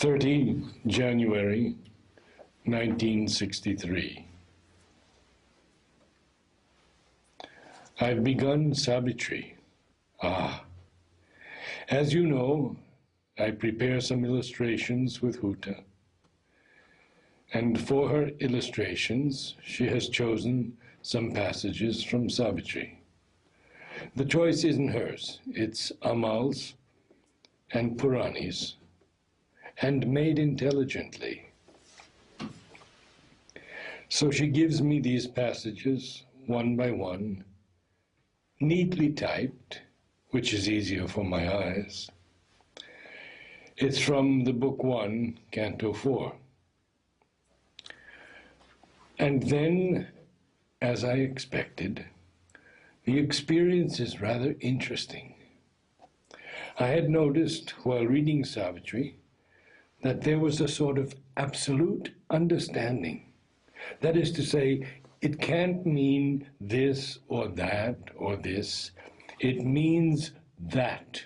30 January 1963. I've begun Savitri. As you know, I prepare some illustrations with Huta, and for her illustrations she has chosen some passages from Savitri. The choice isn't hers, it's Amal's and Purani's, and made intelligently. So she gives me these passages one by one, neatly typed, which is easier for my eyes. It's from the Book 1, Canto 4. And then, as I expected, the experience is rather interesting. I had noticed while reading Savitri that there was a sort of absolute understanding. That is to say, it can't mean this or that or this. It means that.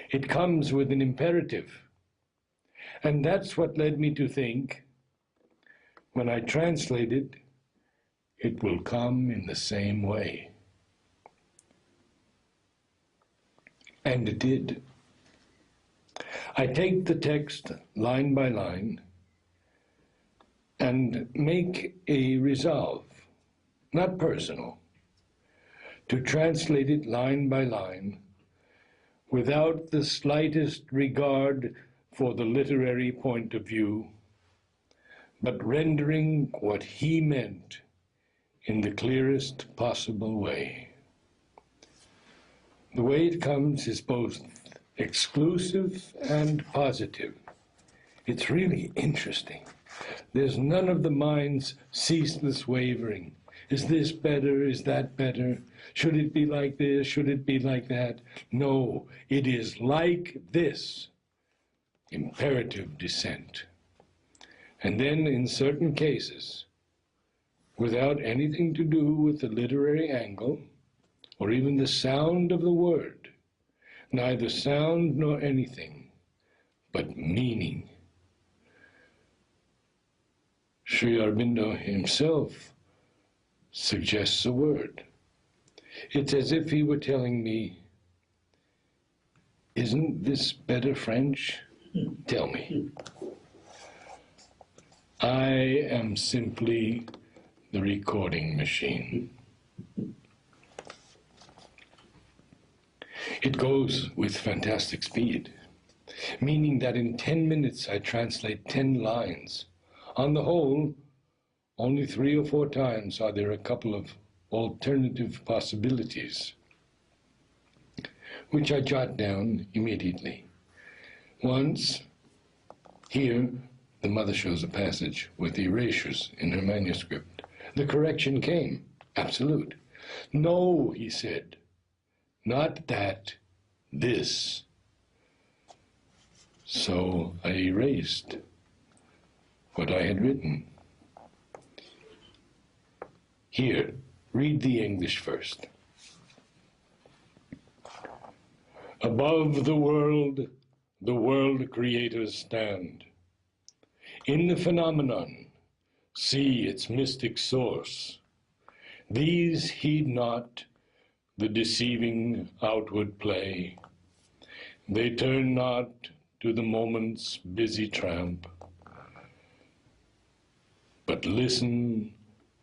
It comes with an imperative. And that's what led me to think, when I translate it, it will come in the same way. And it did. I take the text line by line and make a resolve, not personal, to translate it line by line without the slightest regard for the literary point of view, but rendering what he meant in the clearest possible way. The way it comes is both exclusive and positive. It's really interesting. There's none of the mind's ceaseless wavering. Is this better? Is that better? Should it be like this? Should it be like that? No, it is like this. Imperative dissent. And then in certain cases, without anything to do with the literary angle, or even the sound of the word, neither sound nor anything, but meaning. Sri Aurobindo himself suggests a word. It's as if he were telling me, isn't this better French? Tell me. I am simply the recording machine. It goes with fantastic speed, meaning that in 10 minutes I translate 10 lines. On the whole, only 3 or 4 times are there a couple of alternative possibilities, which I jot down immediately. Once, here, the mother shows a passage with the erasures in her manuscript. The correction came, absolute. No, he said, not that, this. So I erased what I had written. Here, read the English first. Above the world creators stand. In the phenomenon, see its mystic source. These heed not the deceiving outward play. They turn not to the moment's busy tramp, but listen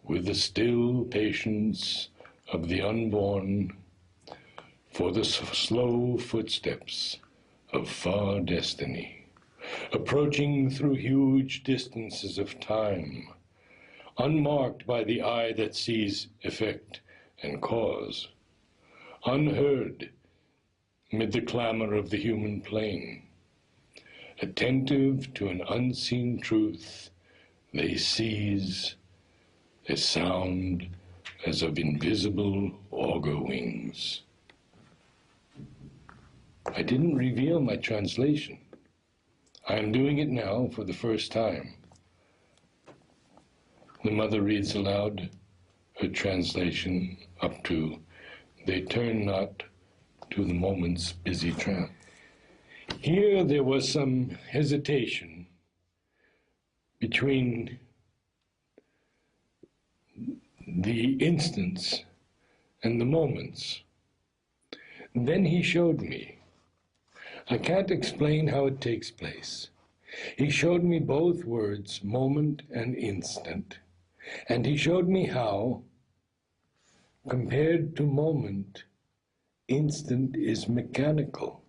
with the still patience of the unborn for the slow footsteps of far destiny, approaching through huge distances of time, unmarked by the eye that sees effect and cause, unheard mid the clamor of the human plain. Attentive to an unseen truth, they seize a sound as of invisible auger wings. I didn't reveal my translation. I am doing it now for the first time. The mother reads aloud her translation up to, they turn not to the moment's busy tramp. Here there was some hesitation between the instants and the moments. Then he showed me. I can't explain how it takes place. He showed me both words, moment and instant. And he showed me how, compared to moment, instant is mechanical.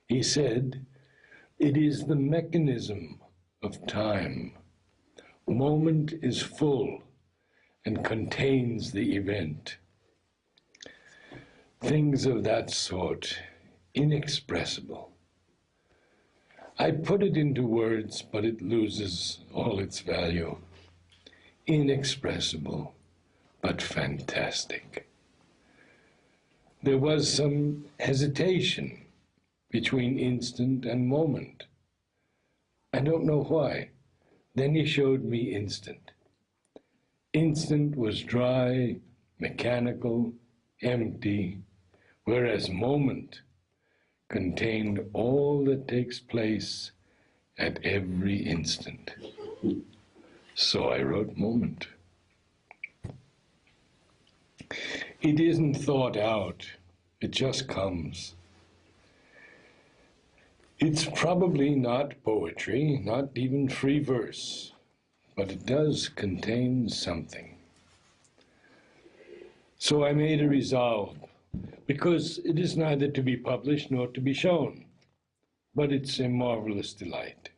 He said, it is the mechanism of time. Moment is full and contains the event. Things of that sort, inexpressible. I put it into words, but it loses all its value. Inexpressible, but fantastic. There was some hesitation between instant and moment. I don't know why. Then he showed me instant. Instant was dry, mechanical, empty, whereas moment contained all that takes place at every instant. So I wrote moment. It isn't thought out, it just comes. It's probably not poetry, not even free verse, but it does contain something. So I made a resolve, because it is neither to be published nor to be shown, but it's a marvelous delight.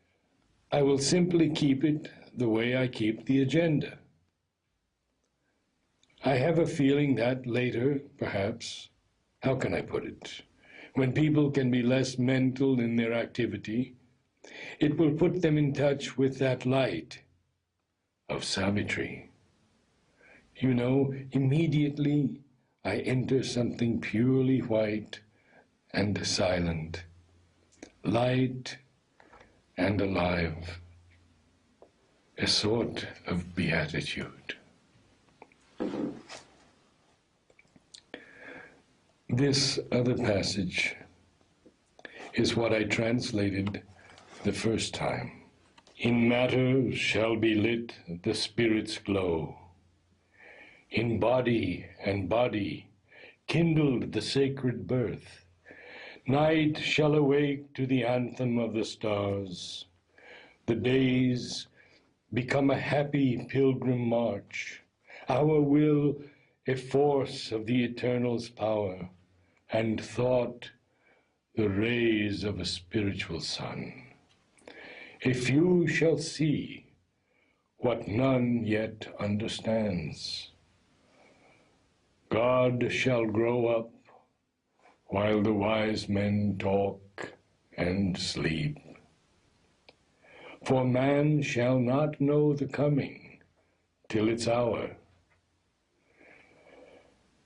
I will simply keep it the way I keep the agenda. I have a feeling that later, perhaps, how can I put it, when people can be less mental in their activity, it will put them in touch with that light of Savitri. You know, immediately I enter something purely white and silent, light and alive, a sort of beatitude. This other passage is what I translated the first time. In matter shall be lit the Spirit's glow. In body and body kindled the sacred birth. Night shall awake to the anthem of the stars. The days become a happy pilgrim march. Our will a force of the Eternal's power, and thought the rays of a spiritual sun. A few shall see what none yet understands. God shall grow up while the wise men talk and sleep. For man shall not know the coming till its hour,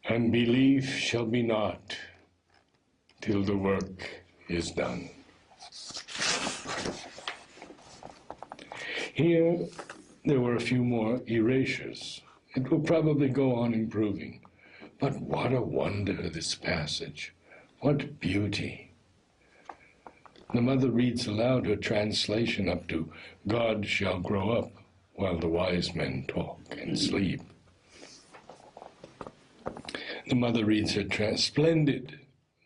and belief shall be naught till the work is done. Here, there were a few more erasures. It will probably go on improving. But what a wonder, this passage. What beauty. The mother reads aloud her translation up to, God shall grow up while the wise men talk and sleep. The mother reads her splendid.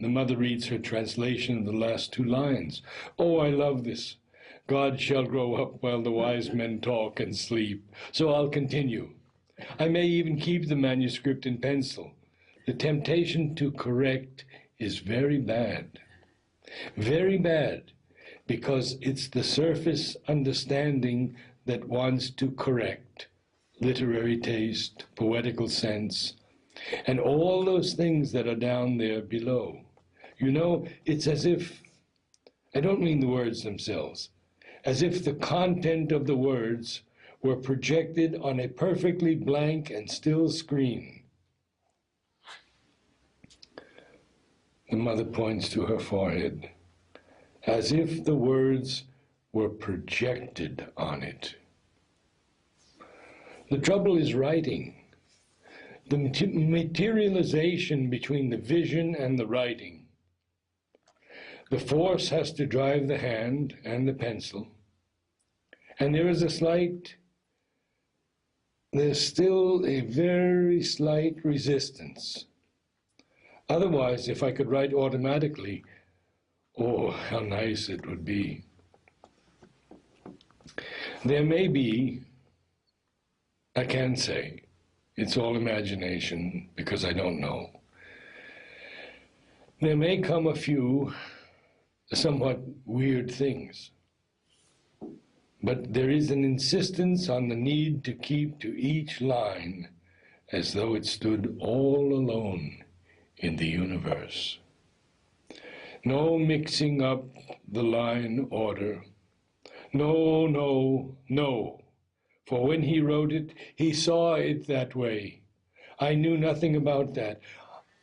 The mother reads her translation of the last two lines. Oh, I love this. God shall grow up while the wise men talk and sleep. So I'll continue. I may even keep the manuscript in pencil. The temptation to correct is very bad, because it's the surface understanding that wants to correct literary taste, poetical sense, and all those things that are down there below. You know, it's as if, I don't mean the words themselves, as if the content of the words were projected on a perfectly blank and still screen. The mother points to her forehead, as if the words were projected on it. The trouble is writing. The materialization between the vision and the writing. The force has to drive the hand and the pencil. And there's still a very slight resistance. Otherwise, if I could write automatically, oh, how nice it would be. There may be, I can't say, it's all imagination because I don't know. There may come a few somewhat weird things, but there is an insistence on the need to keep to each line as though it stood all alone in the universe. No mixing up the line order. No, no, no. For when he wrote it, he saw it that way. I knew nothing about that.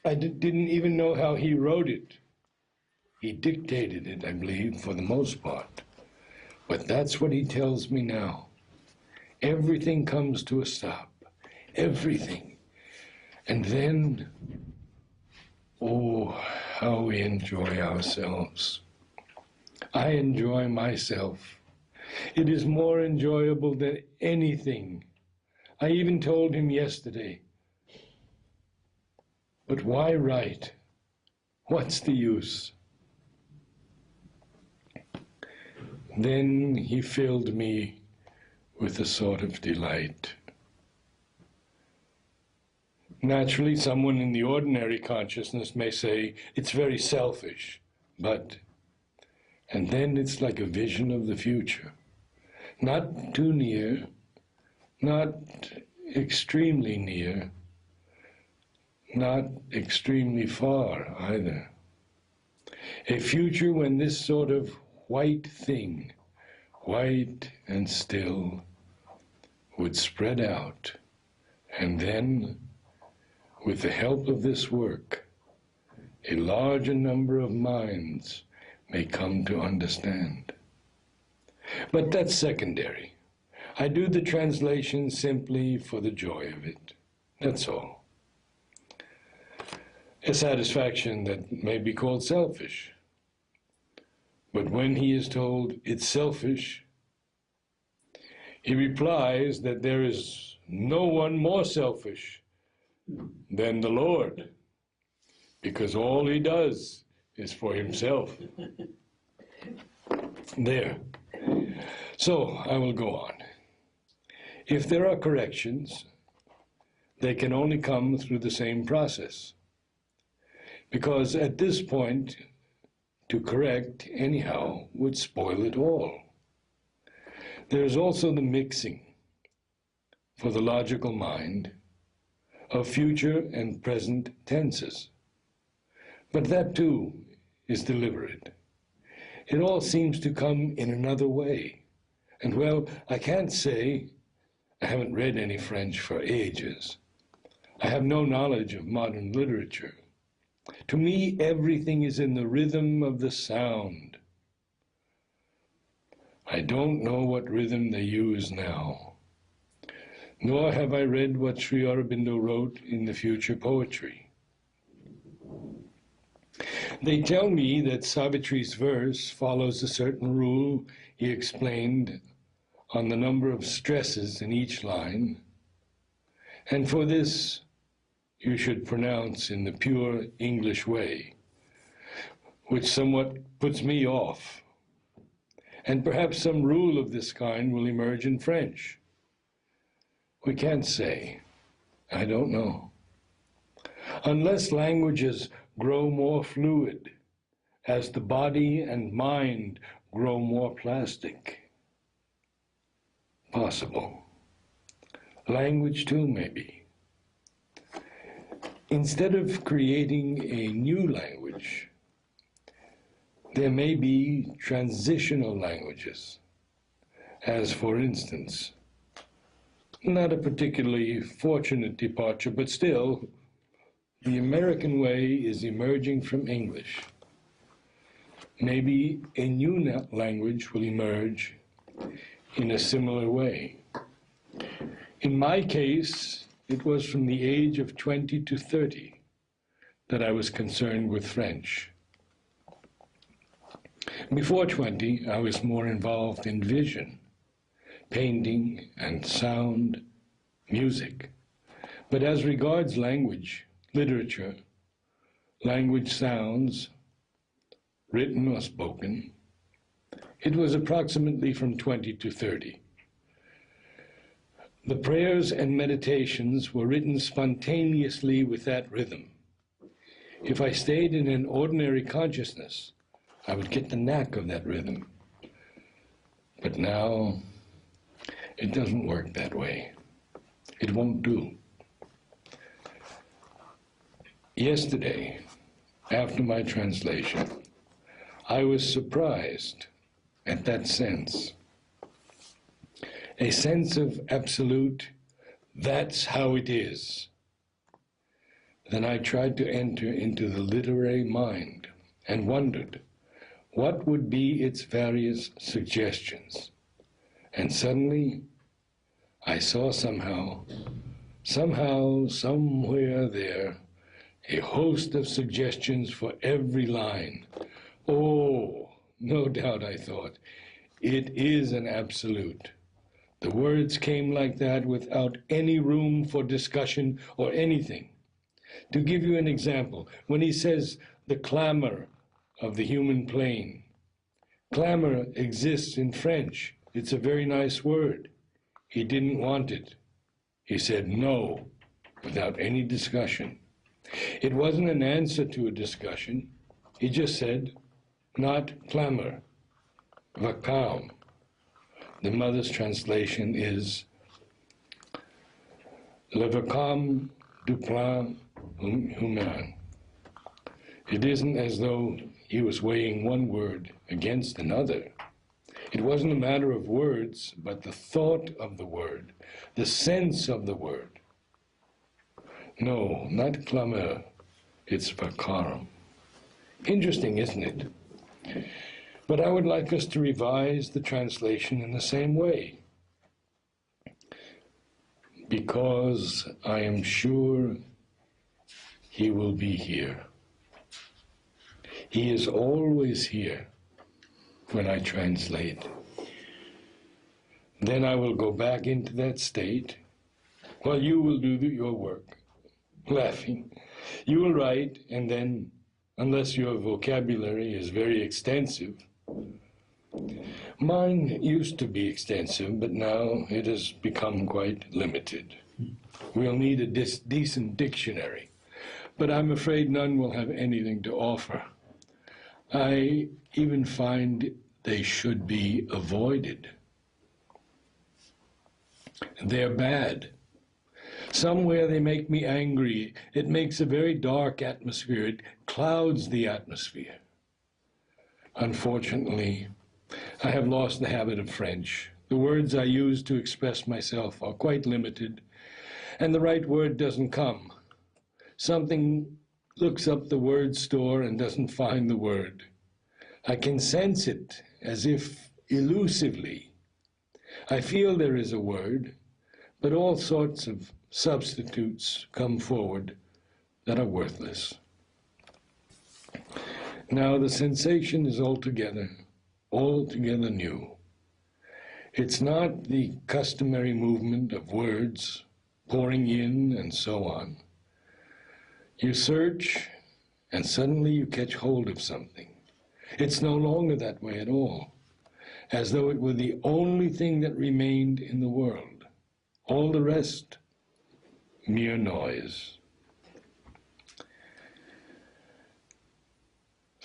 I didn't even know how he wrote it. He dictated it, I believe, for the most part. But that's what he tells me now. Everything comes to a stop. Everything. And then, oh, how we enjoy ourselves. I enjoy myself. It is more enjoyable than anything. I even told him yesterday. But why write? What's the use? Then he filled me with a sort of delight. Naturally, someone in the ordinary consciousness may say, it's very selfish, but, and then it's like a vision of the future. Not too near, not extremely near, not extremely far either. A future when this sort of white thing, white and still, would spread out, and then, with the help of this work, a larger number of minds may come to understand. But that's secondary. I do the translation simply for the joy of it. That's all. A satisfaction that may be called selfish. But when he is told it's selfish, he replies that there is no one more selfish than the Lord, because all he does is for himself. There. So I will go on. If there are corrections, they can only come through the same process. Because at this point, to correct anyhow would spoil it all. There is also the mixing, for the logical mind, of future and present tenses. But that too is deliberate. It all seems to come in another way. And well, I can't say, I haven't read any French for ages. I have no knowledge of modern literature. To me, everything is in the rhythm of the sound. I don't know what rhythm they use now, nor have I read what Sri Aurobindo wrote in the future poetry. They tell me that Savitri's verse follows a certain rule he explained on the number of stresses in each line, and for this you should pronounce in the pure English way, which somewhat puts me off. And perhaps some rule of this kind will emerge in French. We can't say. I don't know. Unless languages grow more fluid, as the body and mind grow more plastic. Possible. Language too, maybe. Instead of creating a new language, there may be transitional languages, as for instance, not a particularly fortunate departure, but still, the American way is emerging from English. Maybe a new language will emerge in a similar way. In my case, it was from the age of 20 to 30 that I was concerned with French. Before 20, I was more involved in vision, painting and sound, music. But as regards language, literature, language sounds, written or spoken, it was approximately from 20 to 30. The prayers and meditations were written spontaneously with that rhythm. If I stayed in an ordinary consciousness, I would get the knack of that rhythm. But now, it doesn't work that way. It won't do. Yesterday, after my translation, I was surprised at that sense. A sense of absolute, that's how it is. Then I tried to enter into the literary mind and wondered what would be its various suggestions. And suddenly, I saw somehow, somewhere there, a host of suggestions for every line. Oh, no doubt, I thought, it is an absolute. The words came like that without any room for discussion or anything. To give you an example, when he says the clamor of the human plane, clamor exists in French. It's a very nice word. He didn't want it. He said no, without any discussion. It wasn't an answer to a discussion. He just said, not clamor, vacarme. The mother's translation is le vacarme du plan humain. It isn't as though he was weighing one word against another. It wasn't a matter of words, but the thought of the word, the sense of the word. No, not clamor, it's vacarme. Interesting, isn't it? But I would like us to revise the translation in the same way, because I am sure he will be here. He is always here when I translate. Then I will go back into that state while you will do your work, laughing. You will write, and then, unless your vocabulary is very extensive, mine used to be extensive, but now it has become quite limited. We'll need a decent dictionary, but I'm afraid none will have anything to offer. I even find they should be avoided. They're bad. Somewhere they make me angry. It makes a very dark atmosphere. It clouds the atmosphere. Unfortunately, I have lost the habit of French. The words I use to express myself are quite limited, and the right word doesn't come. Something looks up the word store and doesn't find the word. I can sense it as if elusively. I feel there is a word, but all sorts of substitutes come forward that are worthless. Now the sensation is altogether new. It's not the customary movement of words pouring in and so on. You search, and suddenly you catch hold of something. It's no longer that way at all, as though it were the only thing that remained in the world. All the rest, mere noise.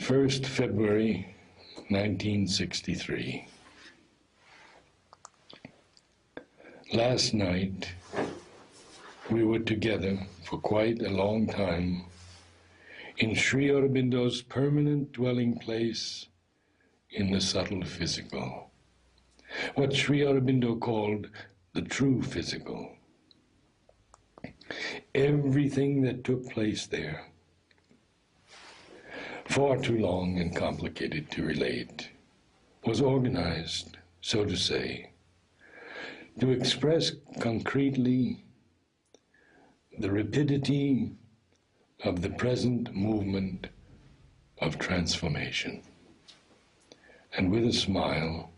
1st February 1963. Last night, we were together for quite a long time in Sri Aurobindo's permanent dwelling place in the subtle physical, what Sri Aurobindo called the true physical. Everything that took place there, far too long and complicated to relate, was organized, so to say, to express concretely the rapidity of the present movement of transformation. And with a smile,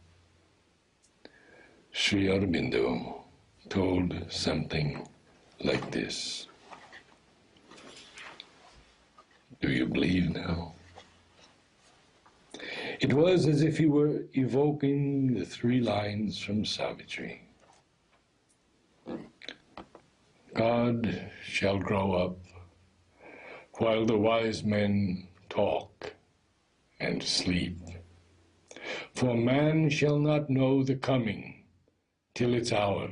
Sri Aurobindo told something like this. Do you believe now? It was as if he were evoking the 3 lines from Savitri. God shall grow up while the wise men talk and sleep. For man shall not know the coming till its hour,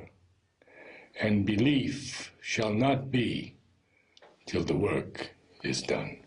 and belief shall not be till the work is done.